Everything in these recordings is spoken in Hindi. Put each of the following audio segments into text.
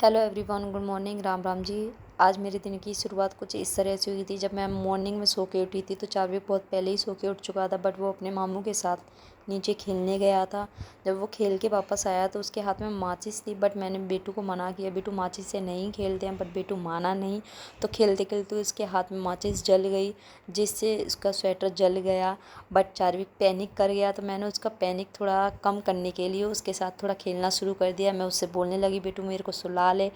Hello everyone, good morning. Ram Ram ji. आज मेरे दिन की शुरुआत कुछ इस तरह से हुई थी। जब मैं मॉर्निंग में सो के उठी थी तो चार्विक बहुत पहले ही सो के उठ चुका था, बट वो अपने मामू के साथ नीचे खेलने गया था। जब वो खेल के वापस आया तो उसके हाथ में माचिस थी, बट मैंने बेटू को मना किया, बेटू माचिस से नहीं खेलते हैं, बट बेटू माना नहीं। तो खेलते खेलते उसके हाथ में माचिस जल गई, जिससे उसका स्वेटर जल गया। बट चार्विक पैनिक कर गया, तो मैंने उसका पैनिक थोड़ा कम करने के लिए उसके साथ थोड़ा खेलना शुरू कर दिया। मैं उससे बोलने लगी, बेटू मेरे को सुला ले।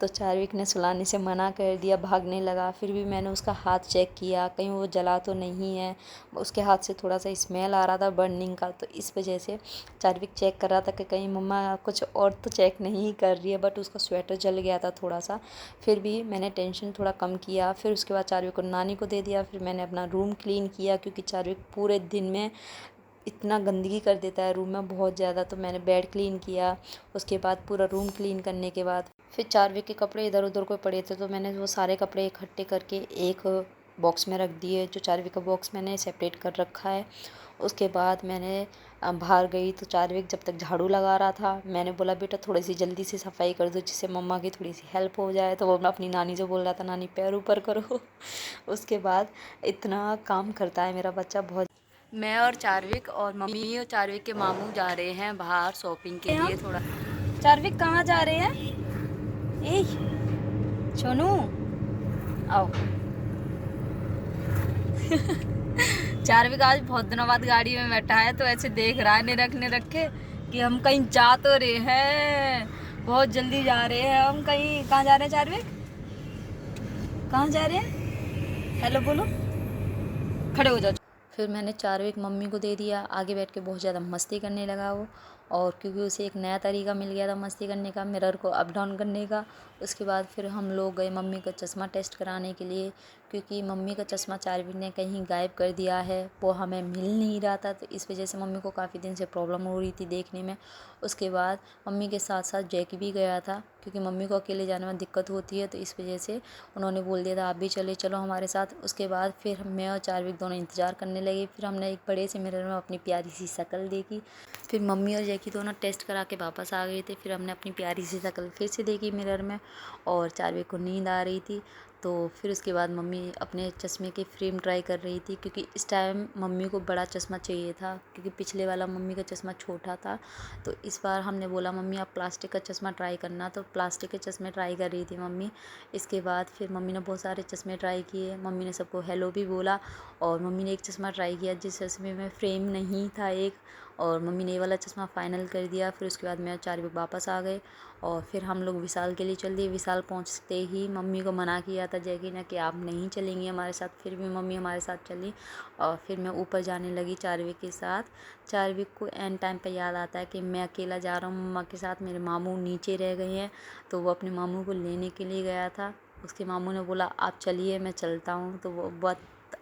तो चार्विक ने सुलाने से मना कर दिया, भागने लगा। फिर भी मैंने उसका हाथ चेक किया, कहीं वो जला तो नहीं है। उसके हाथ से थोड़ा सा स्मेल आ रहा था बर्निंग का, तो इस वजह से चार्विक चेक कर रहा था कि कहीं मम्मा कुछ और तो चेक नहीं कर रही है। बट उसका स्वेटर जल गया था थोड़ा सा। फिर भी मैंने टेंशन थोड़ा कम किया। फिर उसके बाद चार्विक को नानी को दे दिया। फिर मैंने अपना रूम क्लीन किया, क्योंकि चार्विक पूरे दिन में इतना गंदगी कर देता है रूम में बहुत ज़्यादा। तो मैंने बेड क्लीन किया। उसके बाद पूरा रूम क्लीन करने के बाद फिर चार्विक के कपड़े इधर उधर को पड़े थे, तो मैंने वो सारे कपड़े इकट्ठे करके एक बॉक्स में रख दिए। जो चार्विक का बॉक्स मैंने सेपरेट कर रखा है। उसके बाद मैंने बाहर गई तो चार्विक जब तक झाड़ू लगा रहा था, मैंने बोला बेटा थोड़ी सी जल्दी से सफाई कर दो, जिससे मम्मा की थोड़ी सी हेल्प हो जाए। तो वो अपनी नानी से बोल रहा था, नानी पैर ऊपर करो। उसके बाद इतना काम करता है मेरा बच्चा बहुत। मैं और चार्विक और मम्मी और चार्विक के मामू जा रहे हैं बाहर शॉपिंग के लिए थोड़ा। चार्विक कहाँ जा रहे हैं? ए सोनू आओ। चार्विक आज बहुत दिनों बाद गाड़ी में बैठा है, तो ऐसे देख रहा है निरख के कि हम कहीं जा तो रहे हैं। बहुत जल्दी जा रहे हैं हम कहीं। कहाँ जा रहे हैं चार्विक? कहाँ जा रहे हैं? हेलो बोलो, खड़े हो जाओ। फिर मैंने चार्विक मम्मी को दे दिया। आगे बैठ के बहुत ज़्यादा मस्ती करने लगा वो। और क्योंकि उसे एक नया तरीका मिल गया था मस्ती करने का, मिरर को अप डाउन करने का। उसके बाद फिर हम लोग गए मम्मी का चश्मा टेस्ट कराने के लिए, क्योंकि मम्मी का चश्मा चार्विक ने कहीं गायब कर दिया है, वो हमें मिल नहीं रहा था। तो इस वजह से मम्मी को काफ़ी दिन से प्रॉब्लम हो रही थी देखने में। उसके बाद मम्मी के साथ साथ जैकी भी गया था, क्योंकि मम्मी को अकेले जाने में दिक्कत होती है। तो इस वजह से उन्होंने बोल दिया था आप भी चले चलो हमारे साथ। उसके बाद फिर मैं और चार्विक दोनों इंतज़ार करने लगे। फिर हमने एक बड़े से मिरर में अपनी प्यारी सी शक्ल देखी। फिर मम्मी और जैकी दोनों टेस्ट करा के वापस आ गए थे। फिर हमने अपनी प्यारी सी शक्ल फिर से देखी मिरर में, और चार्विक को नींद आ रही थी। तो फिर उसके बाद मम्मी अपने चश्मे की फ्रेम ट्राई कर रही थी, क्योंकि इस टाइम मम्मी को बड़ा चश्मा चाहिए था, क्योंकि पिछले वाला मम्मी का चश्मा छोटा था। तो इस बार हमने बोला मम्मी आप प्लास्टिक का चश्मा ट्राई करना, तो प्लास्टिक के चश्मे ट्राई कर रही थी मम्मी। इसके बाद फिर मम्मी ने बहुत सारे चश्मे ट्राई किए। मम्मी ने सबको हेलो भी बोला, और मम्मी ने एक चश्मा ट्राई किया जिस चश्मे में फ्रेम नहीं था एक, और मम्मी ने ये वाला चश्मा फ़ाइनल कर दिया। फिर उसके बाद मैं चार्विक वापस आ गए, और फिर हम लोग विशाल के लिए चल दिए। विशाल पहुंचते ही मम्मी को मना किया था जैकी ने कि आप नहीं चलेंगी हमारे साथ, फिर भी मम्मी हमारे साथ चली। और फिर मैं ऊपर जाने लगी चार्विक के साथ। चार्विक को एंड टाइम पे याद आता है कि मैं अकेला जा रहा हूँ मम्मा के साथ, मेरे मामू नीचे रह गए हैं। तो वो अपने मामू को लेने के लिए गया था। उसके मामू ने बोला आप चलिए मैं चलता हूँ। तो वो बहुत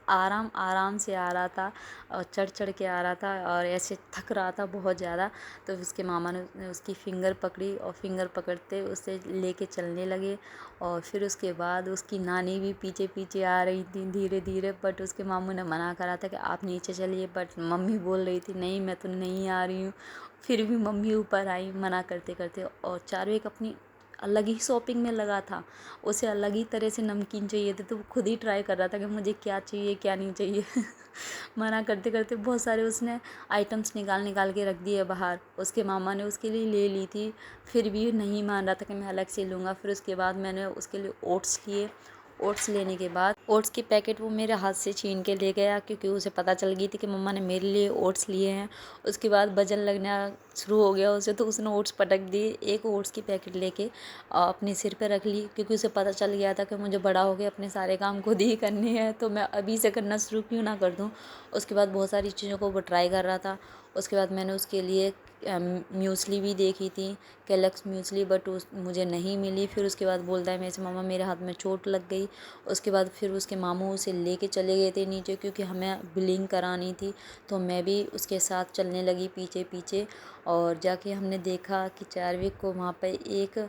आराम आराम से आ रहा था, और चढ़ चढ़ के आ रहा था, और ऐसे थक रहा था बहुत ज़्यादा। तो उसके मामा ने उसकी फ़िंगर पकड़ी, और फिंगर पकड़ते उसे लेके चलने लगे। और फिर उसके बाद उसकी नानी भी पीछे पीछे आ रही थी धीरे धीरे, बट उसके मामू ने मना करा था कि आप नीचे चलिए, बट मम्मी बोल रही थी नहीं मैं तो नहीं आ रही हूँ। फिर भी मम्मी ऊपर आई मना करते करते। और चार्विक अपनी अलग ही शॉपिंग में लगा था। उसे अलग ही तरह से नमकीन चाहिए थे, तो वो खुद ही ट्राई कर रहा था कि मुझे क्या चाहिए क्या नहीं चाहिए। मना करते करते बहुत सारे उसने आइटम्स निकाल निकाल के रख दिए बाहर। उसके मामा ने उसके लिए ले ली थी, फिर भी नहीं मान रहा था कि मैं अलग से लूँगा। फिर उसके बाद मैंने उसके लिए ओट्स लिए। ओट्स लेने के बाद ओट्स की पैकेट वो मेरे हाथ से छीन के ले गया, क्योंकि उसे पता चल गई थी कि मम्मा ने मेरे लिए ओट्स लिए हैं। उसके बाद वजन लगना शुरू हो गया उसे, तो उसने ओट्स पटक दिए। एक ओट्स की पैकेट लेके अपने सिर पे रख ली, क्योंकि उसे पता चल गया था कि मुझे बड़ा हो के अपने सारे काम खुद ही करने हैं, तो मैं अभी से करना शुरू क्यों ना कर दूँ। उसके बाद बहुत सारी चीज़ों को वो ट्राई कर रहा था। उसके बाद मैंने उसके लिए म्यूसली भी देखी थी, कैलॉग्स म्यूसली, बट मुझे नहीं मिली। फिर उसके बाद बोलता है मेरे से मम्मा मेरे हाथ में चोट लग गई। उसके बाद फिर उसके मामू उसे लेके चले गए थे नीचे, क्योंकि हमें बिलिंग करानी थी। तो मैं भी उसके साथ चलने लगी पीछे पीछे, और जाके हमने देखा कि चार्विक को वहाँ पे एक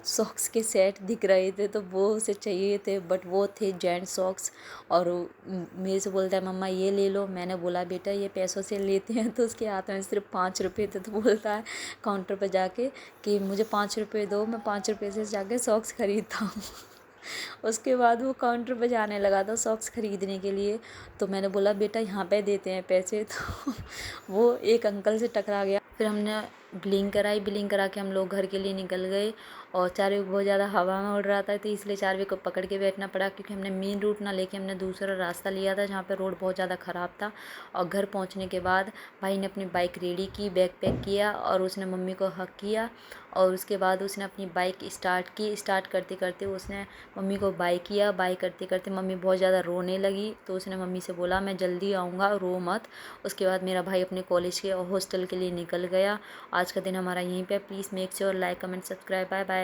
सॉक्स के सेट दिख रहे थे, तो वो उसे चाहिए थे, बट वो थे जेंट सॉक्स। और मेरे से बोलता है मम्मा ये ले लो। मैंने बोला बेटा ये पैसों से लेते हैं तो उसके हाथ में सिर्फ 5 रुपये थे, तो बोलता है काउंटर पर जाके कि मुझे 5 रुपये दो, मैं 5 रुपये से जाके सॉक्स खरीदता हूँ। उसके बाद वो काउंटर पर जाने लगा था सॉक्स खरीदने के लिए। तो मैंने बोला बेटा यहाँ पे देते हैं पैसे, तो वो एक अंकल से टकरा गया। फिर हमने बिलिंग कराई, बिलिंग करा के हम लोग घर के लिए निकल गए। और चार्विक बहुत ज़्यादा हवा में उड़ रहा था, तो इसलिए चार्विक को पकड़ के बैठना पड़ा, क्योंकि हमने मेन रूट ना लेके हमने दूसरा रास्ता लिया था जहाँ पे रोड बहुत ज़्यादा ख़राब था। और घर पहुँचने के बाद भाई ने अपनी बाइक रेडी की, बैग पैक किया और उसने मम्मी को हक किया। और उसके बाद उसने अपनी बाइक स्टार्ट की। स्टार्ट करते करते उसने मम्मी को बाय किया। बाय करते करते मम्मी बहुत ज़्यादा रोने लगी, तो उसने मम्मी से बोला मैं जल्दी आऊँगा, रो मत। उसके बाद मेरा भाई अपने कॉलेज के हॉस्टल के लिए निकल गया। आज का दिन हमारा यहीं पे। Please make sure like comment subscribe. Bye bye.